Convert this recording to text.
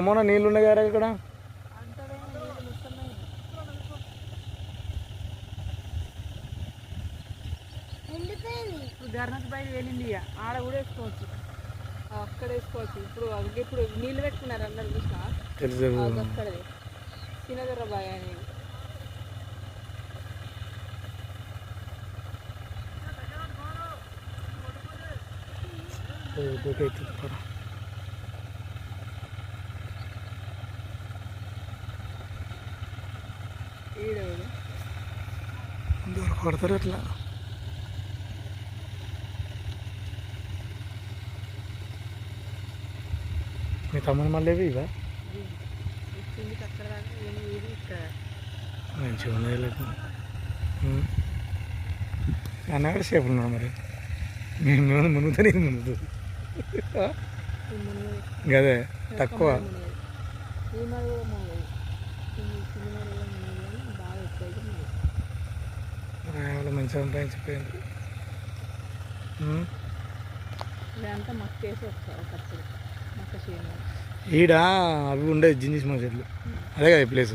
మొన్న నీళ్ళు ఉన్నాయి కదా ఇక్కడ. గర్నత్ బయట వెళ్ళింది ఇక ఆడ కూడా వేసుకోవచ్చు, అక్కడ వేసుకోవచ్చు. ఇప్పుడు నీళ్ళు పెట్టుకున్నారు అందరు చూసిన అక్కడది చిన్నదొర్ర బాయ్ అనేది. కొడతారు అట్లా. మీ తమ్ముడు మళ్ళీ ఇవా మంచిగా ఉన్నాయి. అన్న కూడా సేపు ఉన్నాడు మరి. మేము మునుగుతానే మునుగుతుంది అదే తక్కువ. మంచిగా సంపాదించిపోయింది. ఈడ అవి ఉండేది జినిస్ మా చెట్లు, అదే కదా ప్లేస్.